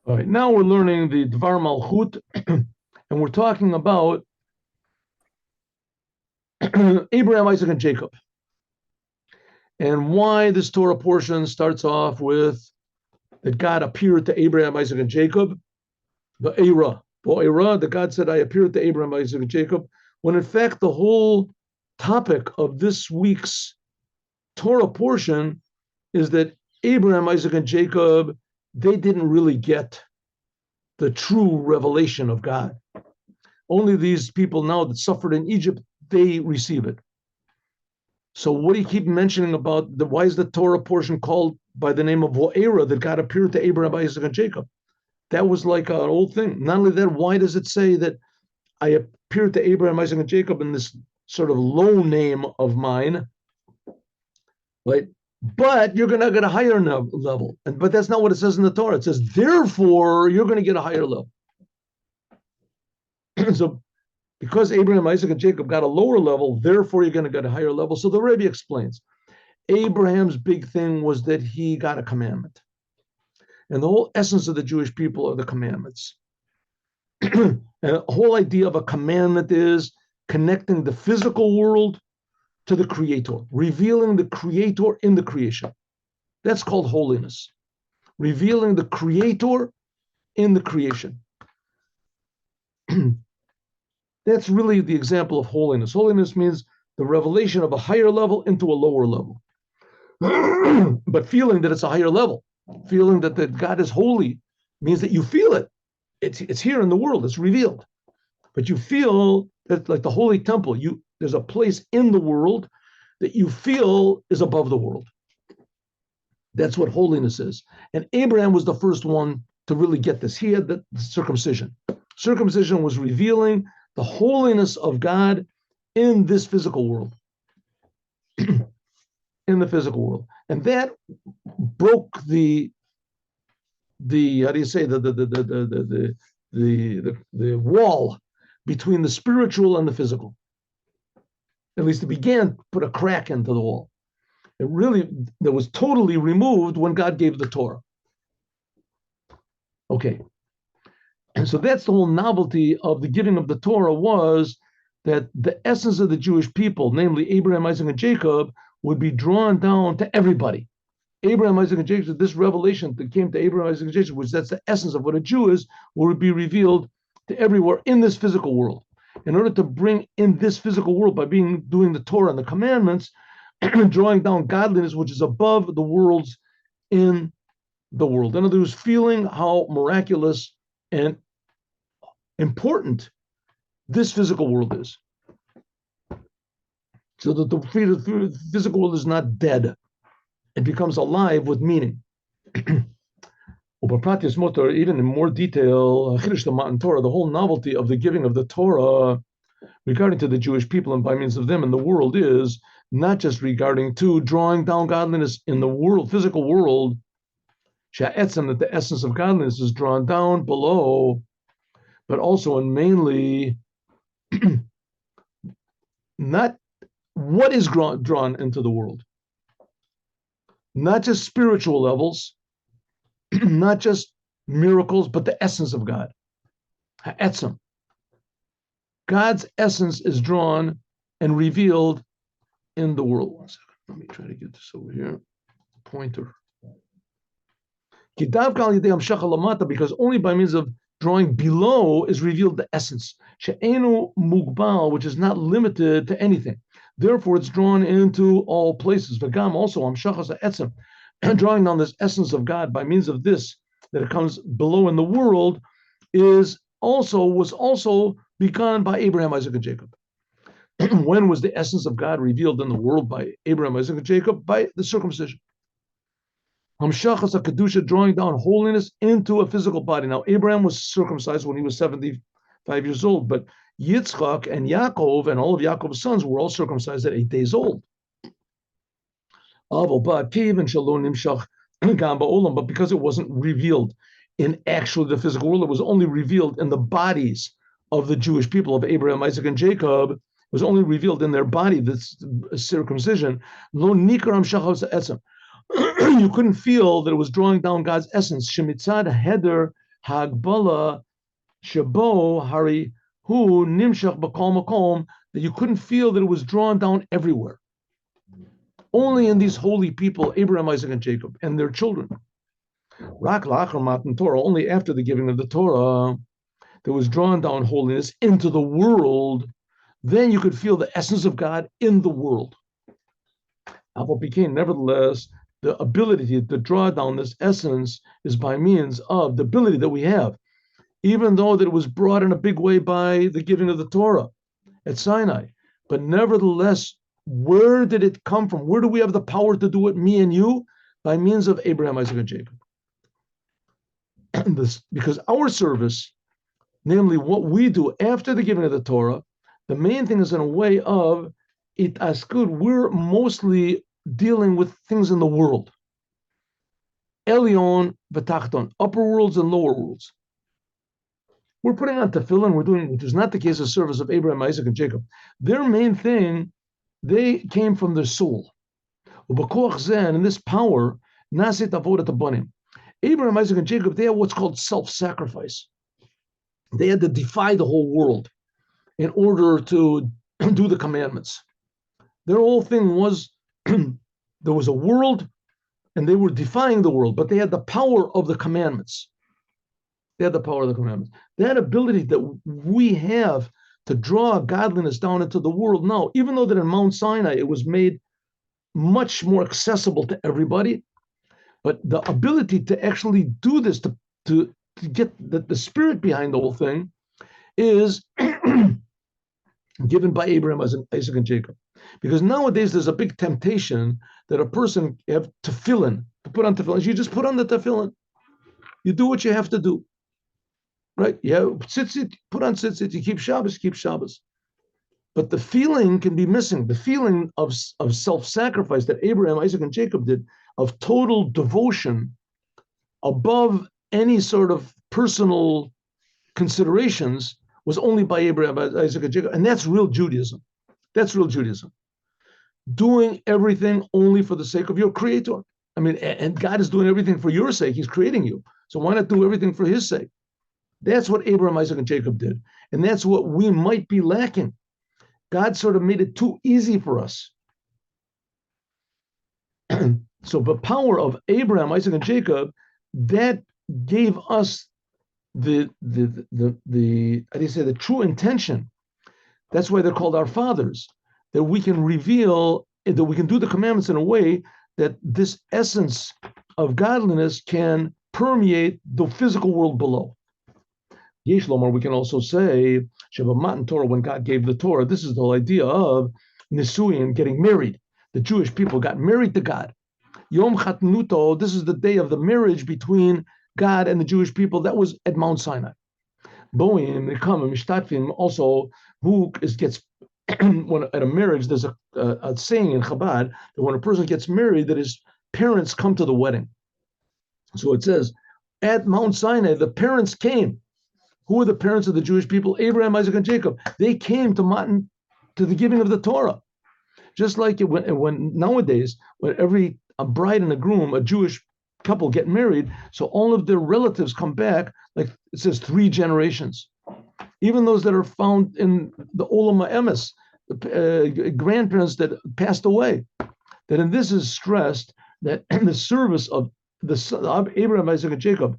All right, now we're learning the Dvar Malchut, and we're talking about Abraham, Isaac, and Jacob, and why this Torah portion starts off with that God appeared to Abraham, Isaac, and Jacob, the Era, that God said, I appeared to Abraham, Isaac, and Jacob, when in fact the whole topic of this week's Torah portion is that Abraham, Isaac, and Jacob, they didn't really get the true revelation of God. Only these people now that suffered in Egypt, they receive it. So what do you keep mentioning about why is the Torah portion called by the name of Va'era, that God appeared to Abraham, Isaac, and Jacob? That was like an old thing. Not only that, why does it say that I appeared to Abraham, Isaac, and Jacob in this sort of low name of mine, right? But you're going to get a higher level. But that's not what it says in the Torah. It says, therefore, you're going to get a higher level. So because Abraham, Isaac, and Jacob got a lower level, therefore you're going to get a higher level. So the Rebbe explains, Abraham's big thing was that he got a commandment. And the whole essence of the Jewish people are the commandments. And the whole idea of a commandment is connecting the physical world to the Creator, revealing the Creator in the creation. That's called holiness. Revealing the Creator in the creation. That's really the example of holiness. Holiness means the revelation of a higher level into a lower level. But feeling that it's a higher level, feeling that God is holy, means that you feel it. It's here in the world, it's revealed. But you feel that, like the holy temple, there's a place in the world that you feel is above the world. That's what holiness is. And Abraham was the first one to really get this. He had the circumcision. Circumcision was revealing the holiness of God in this physical world. In the physical world. And that broke the how do you say, the wall between the spiritual and the physical. At least it began to put a crack into the wall. That was totally removed when God gave the Torah. Okay. And so that's the whole novelty of the giving of the Torah, was that the essence of the Jewish people, namely Abraham, Isaac, and Jacob, would be drawn down to everybody. Abraham, Isaac, and Jacob, this revelation that came to Abraham, Isaac, and Jacob, which that's the essence of what a Jew is, would be revealed to everywhere in this physical world. In order to bring in this physical world by doing the Torah and the commandments, drawing down godliness, which is above the worlds in the world. In other words, feeling how miraculous and important this physical world is. So that the physical world is not dead. It becomes alive with meaning. Even in more detail, the whole novelty of the giving of the Torah regarding to the Jewish people and by means of them in the world is not just regarding to drawing down godliness in the world, physical world, that the essence of godliness is drawn down below, but also and mainly not what is drawn into the world. Not just spiritual levels, not just miracles, but the essence of God. Ha'etzem. God's essence is drawn and revealed in the world. 1 second. Let me try to get this over here. Pointer. Because only by means of drawing below is revealed the essence. She'enu mugbal, which is not limited to anything. Therefore, it's drawn into all places. V'gam also amshachas ha'etzem, drawing down this essence of God by means of this, that it comes below in the world, was also begun by Abraham, Isaac, and Jacob. When was the essence of God revealed in the world by Abraham, Isaac, and Jacob? By the circumcision. Hamshachas HaKedusha, drawing down holiness into a physical body. Now, Abraham was circumcised when he was 75 years old, but Yitzchak and Yaakov and all of Yaakov's sons were all circumcised at 8 days old. But because it wasn't revealed in actually the physical world, it was only revealed in the bodies of the Jewish people, of Abraham, Isaac, and Jacob. It was only revealed in their body, this circumcision. You couldn't feel that it was drawing down God's essence. Shemitzad heder Hagbala Shabo Hari Hu Nimshach Bakal Makom, that you couldn't feel that it was drawn down everywhere. Only in these holy people, Abraham, Isaac, and Jacob, and their children. Rak Lachar Matan Torah, only after the giving of the Torah, there was drawn down holiness into the world. Then you could feel the essence of God in the world. Nevertheless, the ability to draw down this essence is by means of the ability that we have, even though that it was brought in a big way by the giving of the Torah at Sinai. But nevertheless, where did it come from? Where do we have the power to do it, me and you? By means of Abraham, Isaac, and Jacob. Because our service, namely what we do after the giving of the Torah, the main thing is in a way of it as good. We're mostly dealing with things in the world. Elyon v'tachton, upper worlds and lower worlds. We're putting on tefillin, we're doing, which is not the case of service of Abraham, Isaac, and Jacob. Their main thing, they came from their soul. And in this power, nasit avodat habanim. Abraham, Isaac, and Jacob, they had what's called self-sacrifice. They had to defy the whole world in order to do the commandments. Their whole thing was there was a world and they were defying the world, but they had the power of the commandments. They had the power of the commandments. That ability that we have to draw godliness down into the world now, even though that in Mount Sinai it was made much more accessible to everybody, but the ability to actually do this, to get the spirit behind the whole thing, is given by Abraham, Isaac, and Jacob. Because nowadays there's a big temptation that a person have tefillin, to put on tefillin. You just put on the tefillin. You do what you have to do. Right? Yeah, tzitzit, put on tzitzit. You keep Shabbos. But the feeling can be missing. The feeling of self-sacrifice that Abraham, Isaac, and Jacob did, of total devotion above any sort of personal considerations, was only by Abraham, Isaac, and Jacob. And that's real Judaism. That's real Judaism. Doing everything only for the sake of your creator. I mean, and God is doing everything for your sake. He's creating you. So why not do everything for his sake? That's what Abraham, Isaac, and Jacob did. And that's what we might be lacking. God sort of made it too easy for us. So the power of Abraham, Isaac, and Jacob, that gave us the how do you say, the true intention. That's why they're called our fathers, that we can reveal, that we can do the commandments in a way that this essence of godliness can permeate the physical world below. Yesh Lomar, we can also say, Matan Torah, when God gave the Torah, this is the whole idea of Nisuyin, getting married. The Jewish people got married to God. Yom Chatnuto, this is the day of the marriage between God and the Jewish people. That was at Mount Sinai. Boim, Nekam, Mishtatfim, also, gets, when at a marriage, there's a saying in Chabad that when a person gets married, that his parents come to the wedding. So it says, at Mount Sinai, the parents came. Who are the parents of the Jewish people? Abraham, Isaac, and Jacob. They came to the giving of the Torah. Just like when nowadays, when a bride and a groom, a Jewish couple, get married, so all of their relatives come back, like it says, 3 generations. Even those that are found in the Olam Emes, the grandparents that passed away. That in this is stressed that in the service of Abraham, Isaac, and Jacob,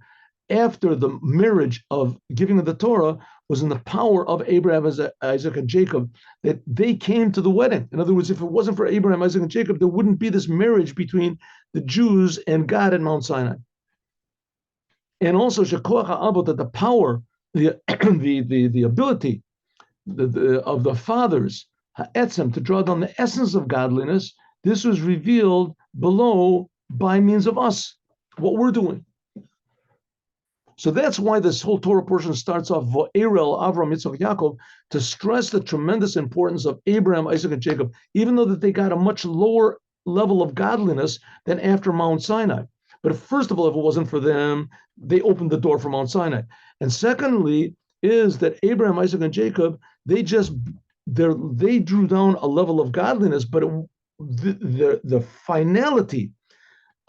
after the marriage of giving of the Torah, was in the power of Abraham, Isaac, and Jacob, that they came to the wedding. In other words, if it wasn't for Abraham, Isaac, and Jacob, there wouldn't be this marriage between the Jews and God at Mount Sinai. And also, Shekoach ha'avot, that the power, the ability of the fathers, ha'etzem, to draw down the essence of godliness, this was revealed below by means of us, what we're doing. So that's why this whole Torah portion starts off Va'erel, Avram, Yitzchak, Yaakov, to stress the tremendous importance of Abraham, Isaac, and Jacob, even though that they got a much lower level of godliness than after Mount Sinai. But first of all, if it wasn't for them, they opened the door for Mount Sinai. And secondly, is that Abraham, Isaac, and Jacob, they drew down a level of godliness, but the finality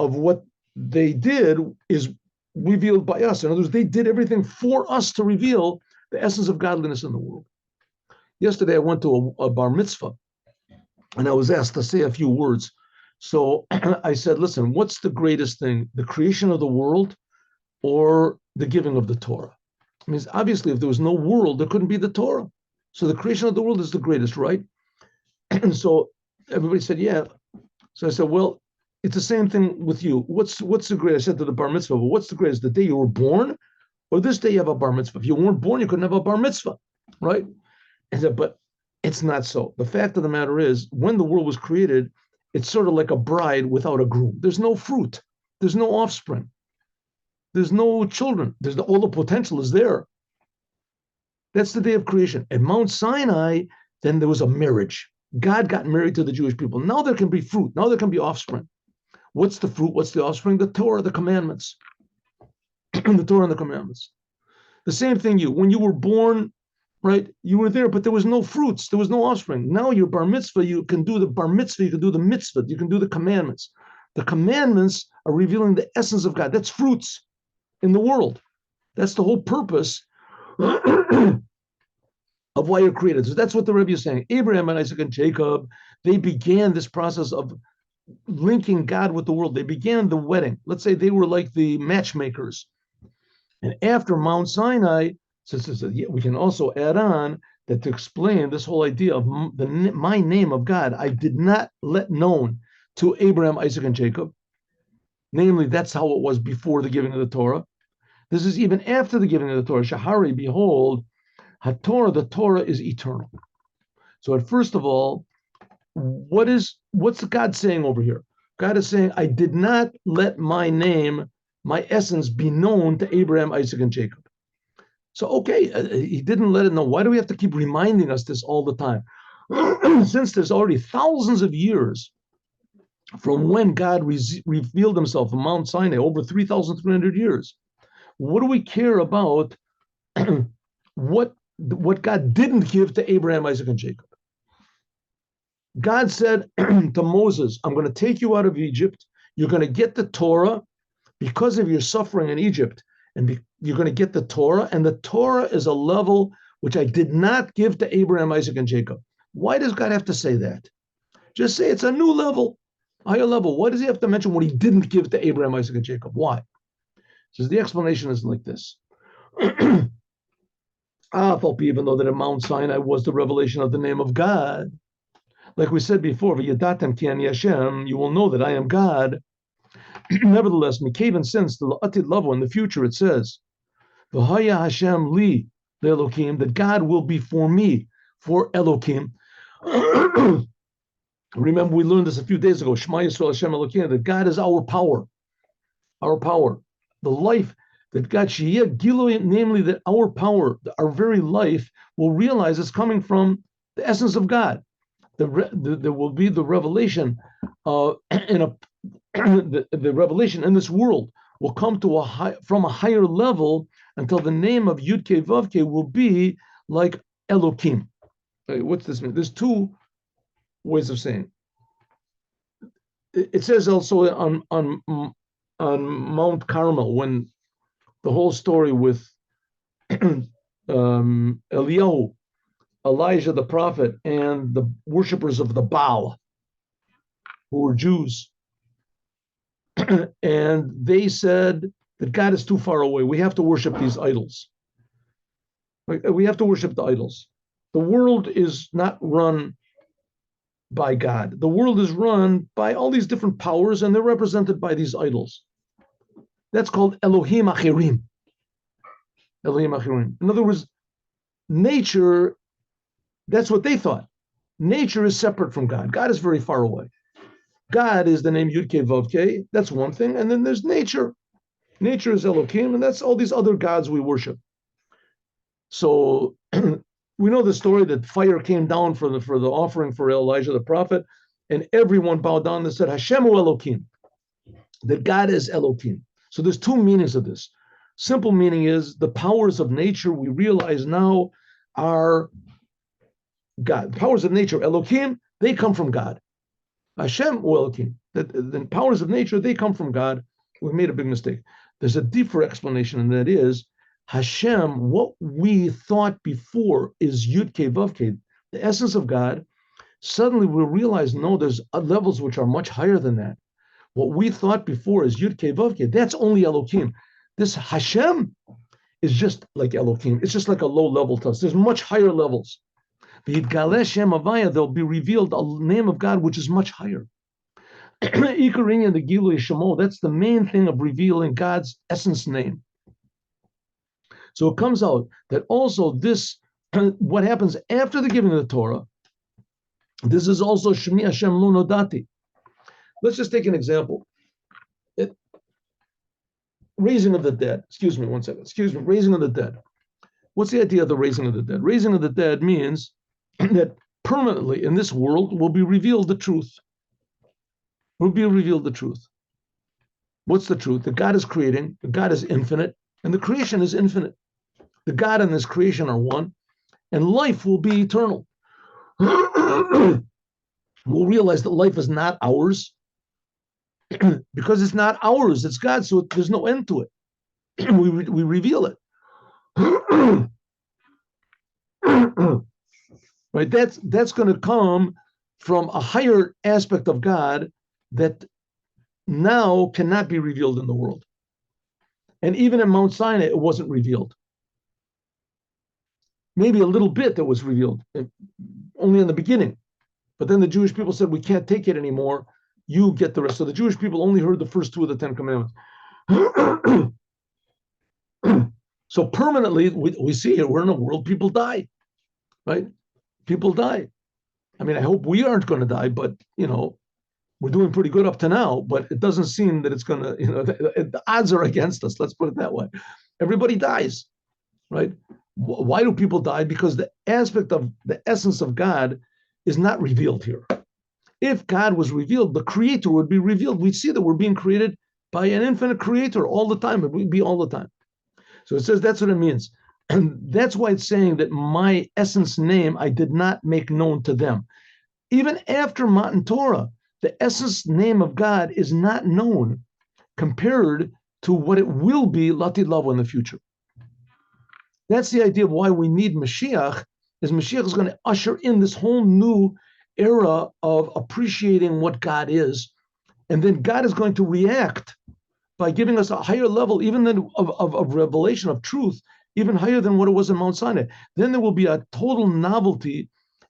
of what they did is revealed by us. In other words, they did everything for us to reveal the essence of godliness in the world. Yesterday, I went to a bar mitzvah, and I was asked to say a few words. So I said, listen, what's the greatest thing, the creation of the world or the giving of the Torah? I mean, obviously, if there was no world, there couldn't be the Torah. So the creation of the world is the greatest, right? And so everybody said, yeah. So I said, well, it's the same thing with you. What's the greatest? I said to the bar mitzvah, well, what's the greatest? The day you were born or this day you have a bar mitzvah? If you weren't born, you couldn't have a bar mitzvah, right? I said, but it's not so. The fact of the matter is, when the world was created, it's sort of like a bride without a groom. There's no fruit. There's no offspring. There's no children. All the potential is there. That's the day of creation. At Mount Sinai, then there was a marriage. God got married to the Jewish people. Now there can be fruit. Now there can be offspring. What's the fruit? What's the offspring? The Torah, the commandments. The Torah and the commandments. The same thing when you were born, right? You were there, but there was no fruits. There was no offspring. Now you're bar mitzvah. You can do the bar mitzvah. You can do the mitzvah. You can do the commandments. The commandments are revealing the essence of God. That's fruits in the world. That's the whole purpose of why you're created. So that's what the Rebbe is saying. Abraham and Isaac and Jacob, they began this process of linking God with the world. They began the wedding. Let's say they were like the matchmakers. And after Mount Sinai, we can also add on that to explain this whole idea of my name of God, I did not let known to Abraham, Isaac, and Jacob. Namely, that's how it was before the giving of the Torah. This is even after the giving of the Torah. Shahari, behold, HaTorah, the Torah is eternal. So first of all, what's God saying over here? God is saying, I did not let my name, my essence be known to Abraham, Isaac, and Jacob. So, okay, he didn't let it know. Why do we have to keep reminding us this all the time? Since there's already thousands of years from when God revealed himself on Mount Sinai, over 3,300 years, what do we care about what God didn't give to Abraham, Isaac, and Jacob? God said to Moses, I'm going to take you out of Egypt. You're going to get the Torah because of your suffering in Egypt. And you're going to get the Torah. And the Torah is a level which I did not give to Abraham, Isaac, and Jacob. Why does God have to say that? Just say it's a new level, higher level. Why does he have to mention what he didn't give to Abraham, Isaac, and Jacob? Why? So the explanation is like this. Even though that at Mount Sinai was the revelation of the name of God, like we said before, V'yadatem ki ani Hashem, you will know that I am God. Nevertheless, Mikaven, since the La'atid Lavo in the future it says, V'haya Hashem li Elokim, that God will be for me, for Elokim. Remember, we learned this a few days ago. Shema Yisrael Hashem Elokim, that God is our power, the life that God Shiyah Giloim, namely that our power, our very life, will realize it's coming from the essence of God. There will be the revelation the revelation in this world will come to from a higher level until the name of Yud-Kei Vav-Kei will be like Elokim. What's this mean? There's two ways of saying. It says also on Mount Carmel, when the whole story with Eliyahu, Elijah the prophet, and the worshippers of the Baal, who were Jews, and they said that God is too far away. We have to worship these idols. We have to worship the idols. The world is not run by God. The world is run by all these different powers, and they're represented by these idols. That's called Elohim Achirim. Elohim Achirim. In other words, nature, that's what they thought. Nature is separate from God. God is very far away. God is the name Yud-Kei Vav-Kei. That's one thing. And then there's nature. Nature is Elohim, and that's all these other gods we worship. So we know the story that fire came down for the offering for Elijah the prophet, and everyone bowed down and said, Hashemu Elohim, that God is Elohim. So there's two meanings of this. Simple meaning is the powers of nature we realize now are God. The powers of nature, Elohim, they come from God. Hashem or Elohim, the powers of nature, they come from God. We've made a big mistake. There's a deeper explanation, and that is Hashem, what we thought before is Yud Kei Vav Kei, the essence of God. Suddenly we'll realize, no, there's levels which are much higher than that. What we thought before is Yud Kei Vav Kei, that's only Elohim. This Hashem is just like Elohim. It's just like a low level to us. There's much higher levels. There'll be revealed a name of God which is much higher. Ikarinya, the Gilui Shemo, that's the main thing of revealing God's essence name. So it comes out that also this, what happens after the giving of the Torah, this is also Shemi Hashem Lo Nodati. Let's just take an example. Raising of the dead. Excuse me, one second. Excuse me, raising of the dead. What's the idea of the raising of the dead? Raising of the dead means that permanently in this world will be revealed the truth. Will be revealed the truth. What's the truth? That God is creating, that God is infinite, and the creation is infinite. The God and this creation are one, and life will be eternal. We'll realize that life is not ours, because it's not ours, it's God, so there's no end to it. we reveal it. Right? That's going to come from a higher aspect of God that now cannot be revealed in the world. And even in Mount Sinai, it wasn't revealed. Maybe a little bit that was revealed, only in the beginning. But then the Jewish people said, we can't take it anymore. You get the rest. So the Jewish people only heard the first two of the 10 commandments. So permanently, we see it. We're in a world, people die, right? People die. I mean, I hope we aren't going to die, but, we're doing pretty good up to now, but it doesn't seem that it's going to, the odds are against us. Let's put it that way. Everybody dies, right? Why do people die? Because the aspect of the essence of God is not revealed here. If God was revealed, the creator would be revealed. We'd see that we're being created by an infinite creator all the time. It would be all the time. So it says that's what it means. And that's why it's saying that my essence name, I did not make known to them. Even after Matan Torah, the essence name of God is not known compared to what it will be Latid Lavo in the future. That's the idea of why we need Mashiach, is Mashiach is going to usher in this whole new era of appreciating what God is. And then God is going to react by giving us a higher level, even than of revelation of truth, even higher than what it was in Mount Sinai. Then there will be a total novelty,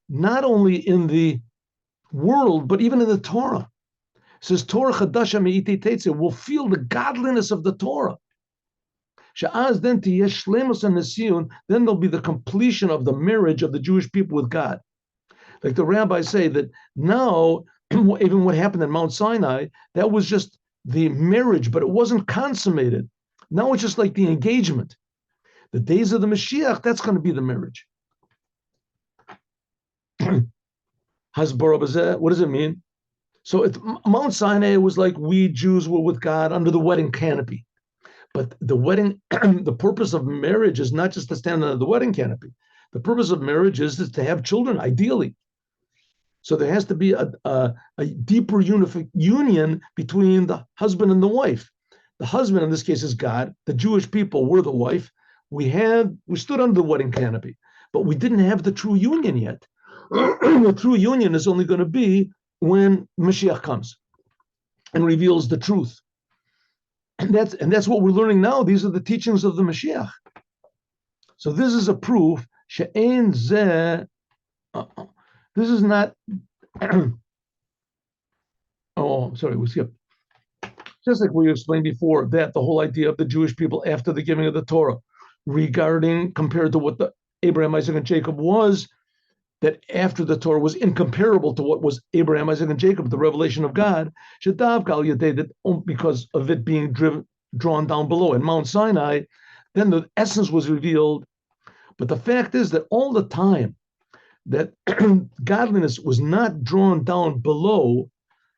not only in the world, but even in the Torah. It says, Torah Chadasha Me'iti Teitze, will feel the godliness of the Torah. Sha'az then tiyesh shlemus and nesiyun, then there'll be the completion of the marriage of the Jewish people with God. Like the rabbis say that now, even what happened in Mount Sinai, that was just the marriage, but it wasn't consummated. Now it's just like the engagement. The days of the Mashiach, that's going to be the marriage. Hasbara, what does it mean? So Mount Sinai was like we Jews were with God under the wedding canopy. But the wedding, the purpose of marriage is not just to stand under the wedding canopy. The purpose of marriage is to have children, ideally. So there has to be a deeper union between the husband and the wife. The husband, in this case, is God. The Jewish people were the wife. We stood under the wedding canopy, but we didn't have the true union yet. The true union is only going to be when Mashiach comes and reveals the truth. And that's what we're learning now. These are the teachings of the Mashiach. So this is a proof. She'ein zeh. This is not. Oh, sorry, we skipped. Just like we explained before, that the whole idea of the Jewish people after the giving of the Torah, compared to what the Abraham, Isaac, and Jacob was, that after the Torah was incomparable to what was Abraham, Isaac, and Jacob, the revelation of God, that because of it being drawn down below in Mount Sinai, then the essence was revealed. But the fact is that all the time that godliness was not drawn down below,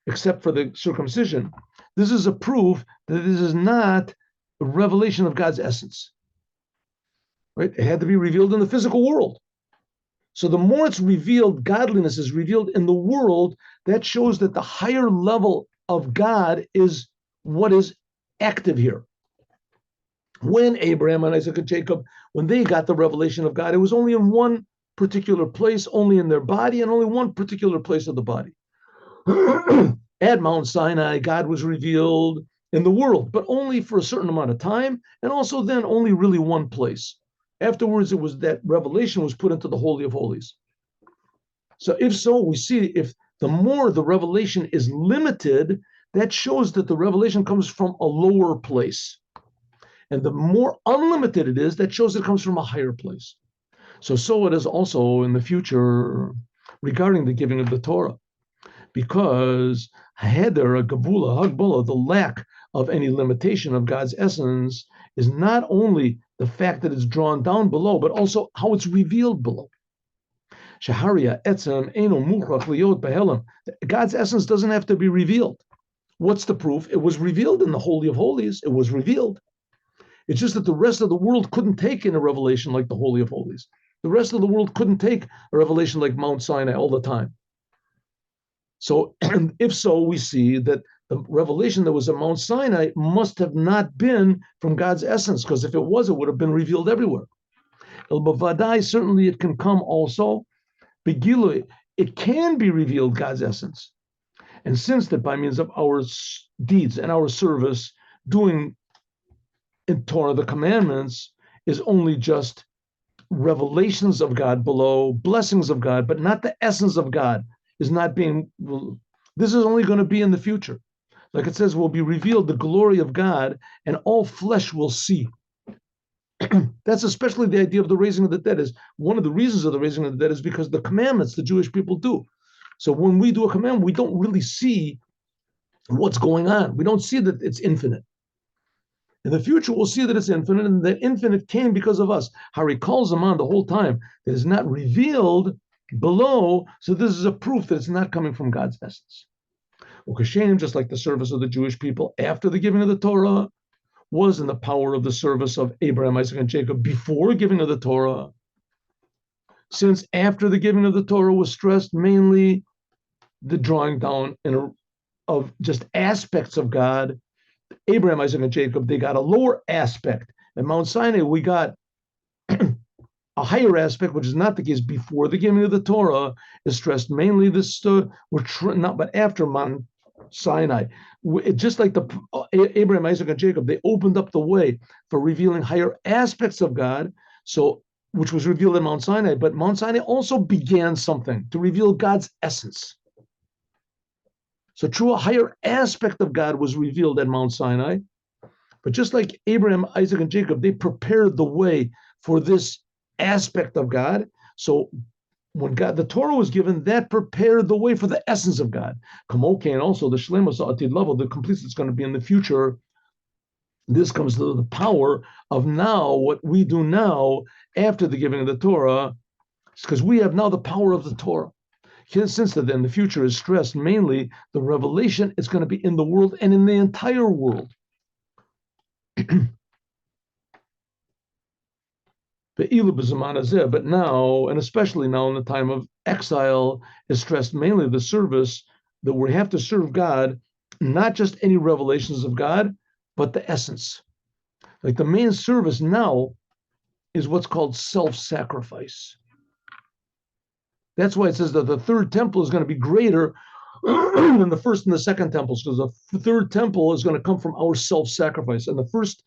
except for the circumcision, this is a proof that this is not a revelation of God's essence. Right? It had to be revealed in the physical world. So the more it's revealed, godliness is revealed in the world, that shows that the higher level of God is what is active here. when Abraham and Isaac and Jacob, when they got the revelation of God, it was only in one particular place, only in their body, and only one particular place of the body. At Mount Sinai, God was revealed in the world, but only for a certain amount of time, and also then only really one place. Afterwards, it was that revelation was put into the Holy of Holies. So if so, we see if the more the revelation is limited, that shows that the revelation comes from a lower place. And the more unlimited it is, that shows it comes from a higher place. So it is also in the future regarding the giving of the Torah. Because heder, gabula, hagbala, the lack of any limitation of God's essence is not only the fact that it's drawn down below, but also how it's revealed below. Shaharia etzem eno muchrach liyot behelam. God's essence doesn't have to be revealed. What's the proof? It was revealed in the Holy of Holies. It was revealed. It's just that the rest of the world couldn't take in a revelation like the Holy of Holies. The rest of the world couldn't take a revelation like Mount Sinai all the time. So, and if so, we see that the revelation that was at Mount Sinai must have not been from God's essence, because if it was, it would have been revealed everywhere. El-Bavadai, certainly it can come also. Begilui, it can be revealed God's essence. And since that by means of our deeds and our service, doing in Torah the commandments is only just revelations of God below, blessings of God, but not the essence of God is not being, this is only going to be in the future. Like it says, will be revealed the glory of God and all flesh will see. That's especially the idea of the raising of the dead. Is one of the reasons of the raising of the dead is because the commandments the Jewish people do. So when we do a commandment, we don't really see what's going on. We don't see that it's infinite. In the future, we'll see that it's infinite, and that infinite came because of us. Hari calls them on the whole time that is not revealed below, so this is a proof that it's not coming from God's essence. Ukashem, just like the service of the Jewish people after the giving of the Torah, was in the power of the service of Abraham, Isaac, and Jacob before giving of the Torah. Since after the giving of the Torah was stressed mainly the drawing down of just aspects of God, Abraham, Isaac, and Jacob, they got a lower aspect. At Mount Sinai, we got a higher aspect, which is not the case before the giving of the Torah, is stressed mainly but after Mount Sinai. Just like the Abraham, Isaac, and Jacob, they opened up the way for revealing higher aspects of God, so which was revealed in Mount Sinai. But Mount Sinai also began something to reveal God's essence. So true, a higher aspect of God was revealed at Mount Sinai. But just like Abraham, Isaac, and Jacob, they prepared the way for this aspect of God. So when the Torah was given, that prepared the way for the essence of God. Kamoke, and also the Shlema Sa'atid level, the completeness that's going to be in the future. This comes to the power of now, what we do now after the giving of the Torah, because we have now the power of the Torah. Since then, the future is stressed mainly, the revelation is going to be in the world and in the entire world. But now, and especially now in the time of exile, is stressed mainly the service that we have to serve God, not just any revelations of God, but the essence. Like the main service now is what's called self-sacrifice. That's why it says that the third temple is going to be greater than the first and the second temples, because the third temple is going to come from our self-sacrifice. And the first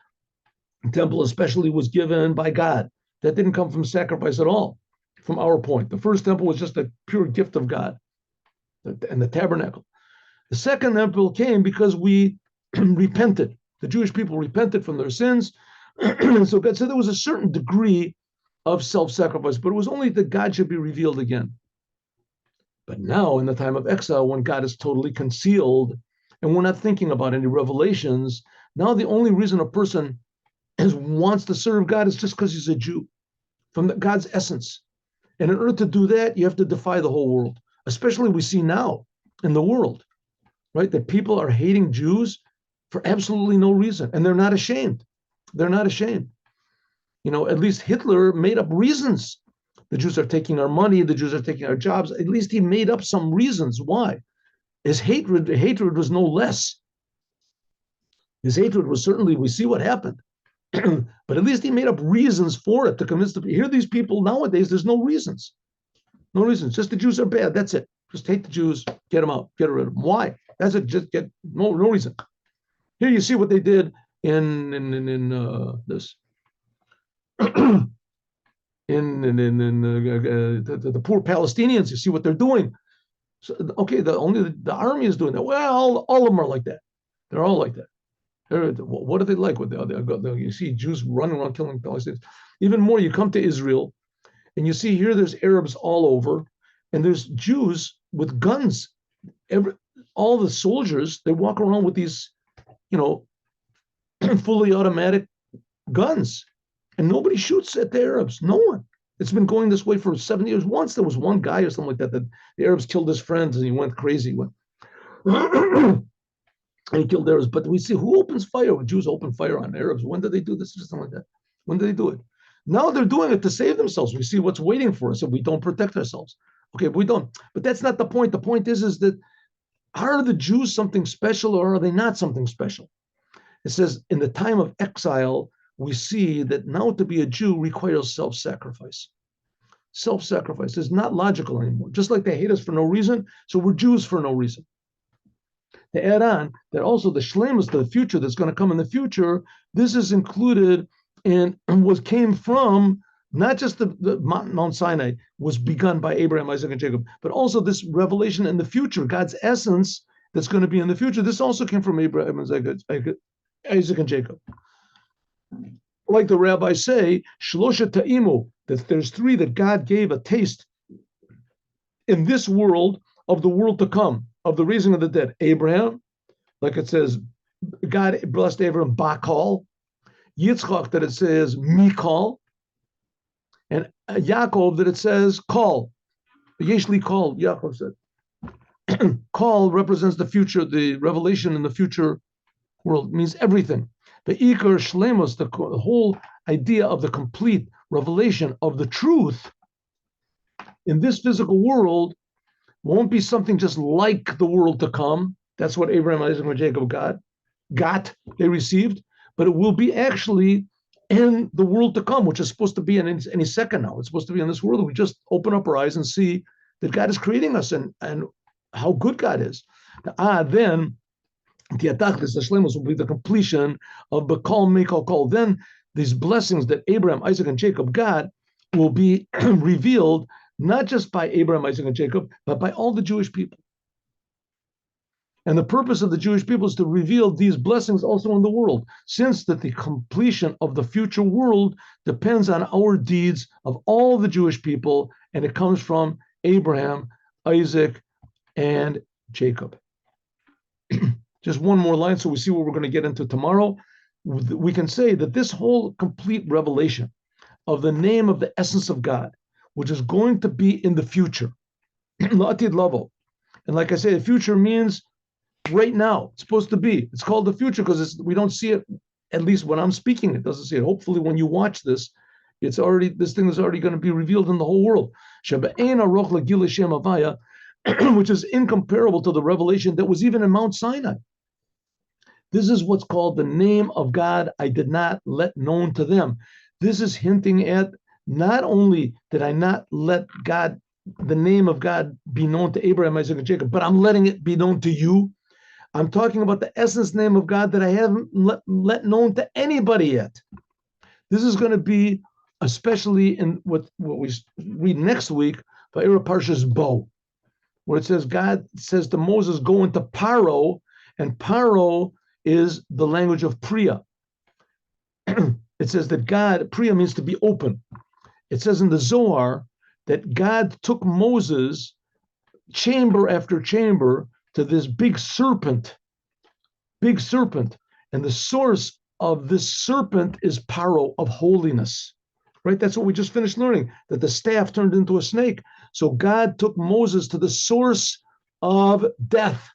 temple especially was given by God. That didn't come from sacrifice at all, from our point. The first temple was just a pure gift of God and the tabernacle. The second temple came because we repented. The Jewish people repented from their sins. So God said there was a certain degree of self-sacrifice, but it was only that God should be revealed again. But now, in the time of exile, when God is totally concealed and we're not thinking about any revelations, now the only reason a person wants to serve God is just because he's a Jew, from God's essence. And in order to do that, you have to defy the whole world. Especially we see now in the world, right, that people are hating Jews for absolutely no reason, and they're not ashamed. They're not ashamed. You know, at least Hitler made up reasons. The Jews are taking our money, the Jews are taking our jobs. At least he made up some reasons why. His hatred was no less. His hatred was certainly, we see what happened. But at least he made up reasons for it to convince the people. Here, these people nowadays, there's no reasons. No reasons. Just the Jews are bad. That's it. Just hate the Jews, get them out, get rid of them. Why? That's it. Just get no reason. Here you see what they did in this. in the poor Palestinians, you see what they're doing. So, okay, only the army is doing that. Well, all of them are like that. They're all like that. What are they like? You see Jews running around killing Palestinians. Even more, you come to Israel, and you see here there's Arabs all over, and there's Jews with guns. All the soldiers, they walk around with these, fully automatic guns, and nobody shoots at the Arabs. No one. It's been going this way for 7 years. Once there was one guy or something like that the Arabs killed his friends, and he went crazy. And he killed Arabs. But we see who opens fire when Jews open fire on Arabs. When did they do this? Something like that. When did they do it? Now they're doing it to save themselves. We see what's waiting for us if we don't protect ourselves. Okay, we don't. But that's not the point. The point is that are the Jews something special or are they not something special? It says in the time of exile, we see that now to be a Jew requires self-sacrifice. Self-sacrifice is not logical anymore. Just like they hate us for no reason, so we're Jews for no reason. To add on that also the shlemus to the future that's going to come in the future, this is included in what came from not just the Mount Sinai was begun by Abraham, Isaac, and Jacob, but also this revelation in the future, God's essence that's going to be in the future. This also came from Abraham, Isaac, and Jacob. Like the rabbis say, Shlosha Ta'imu, that there's three that God gave a taste in this world of the world to come, of the raising of the dead. Abraham, like it says, God blessed Abraham, Bakal. Yitzchak, that it says, Mikal. And Yaakov, that it says, Kal. Yeshli Kal, Yaakov said. Kal represents the future, the revelation in the future world, means everything. The Iker Shlemos, the whole idea of the complete revelation of the truth in this physical world won't be something just like the world to come. That's what Abraham, Isaac, and Jacob they received, but it will be actually in the world to come, which is supposed to be in any second now. It's supposed to be in this world. We just open up our eyes and see that God is creating us and how good God is. Then the shlemus will be the completion of Bakal, Mekal, Kal. Then these blessings that Abraham, Isaac, and Jacob got will be revealed not just by Abraham, Isaac, and Jacob, but by all the Jewish people. And the purpose of the Jewish people is to reveal these blessings also in the world, since that the completion of the future world depends on our deeds of all the Jewish people, and it comes from Abraham, Isaac, and Jacob. Just one more line so we see what we're going to get into tomorrow. We can say that this whole complete revelation of the name of the essence of God, which is going to be in the future, La'atid Lavo. And like I say, the future means right now. It's supposed to be. It's called the future because we don't see it, at least when I'm speaking, it doesn't see it. Hopefully when you watch this, this thing is already going to be revealed in the whole world. Which is incomparable to the revelation that was even in Mount Sinai. This is what's called the name of God I did not let known to them. This is hinting at not only did I not let God, the name of God, be known to Abraham, Isaac, and Jacob, but I'm letting it be known to you. I'm talking about the essence name of God that I haven't let known to anybody yet. This is going to be especially in what we read next week, Va'era Parshas Bo, where it says God says to Moses, go into Paro, and Paro is the language of Priya. It says that God, Priya means to be open. It says in the Zohar that God took Moses chamber after chamber to this big serpent, and the source of this serpent is Paro, of holiness, right? That's what we just finished learning, that the staff turned into a snake. So God took Moses to the source of death.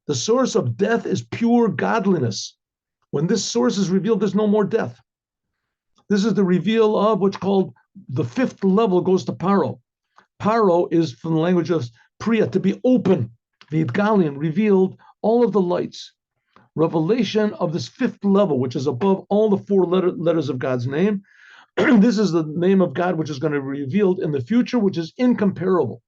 The source of death is pure godliness. When this source is revealed, there's no more death. This is the reveal of what's called the fifth level goes to Paro. Paro is from the language of Priya, to be open. Vidgalian revealed all of the lights. revelation of this fifth level, which is above all the four letters of God's name. This is the name of God, which is going to be revealed in the future, which is incomparable.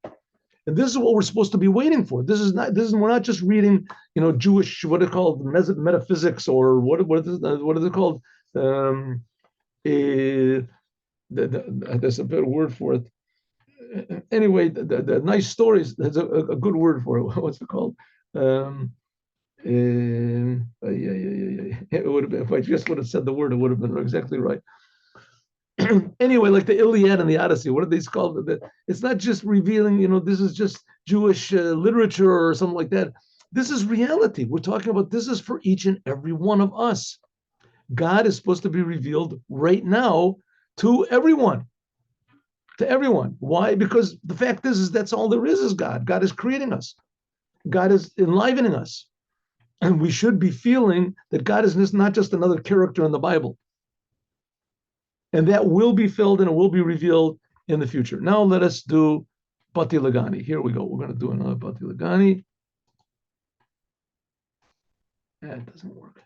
And this is what we're supposed to be waiting for. We're not just reading, Jewish, what are called metaphysics, or what are they called? There's a better word for it. Anyway, the nice stories, there's a good word for it. What's it called? It would have been, if I just would have said the word, it would have been exactly right. Anyway, like the Iliad and the Odyssey, what are these called? It's not just revealing, this is just Jewish literature or something like that. This is reality. We're talking about this is for each and every one of us. God is supposed to be revealed right now to everyone. To everyone. Why? Because the fact is that's all there is God. God is creating us. God is enlivening us. And we should be feeling that God is not just another character in the Bible. And that will be filled and it will be revealed in the future. Now let us do Bati Lagani. Here we go. We're going to do another Bati Lagani. That doesn't work.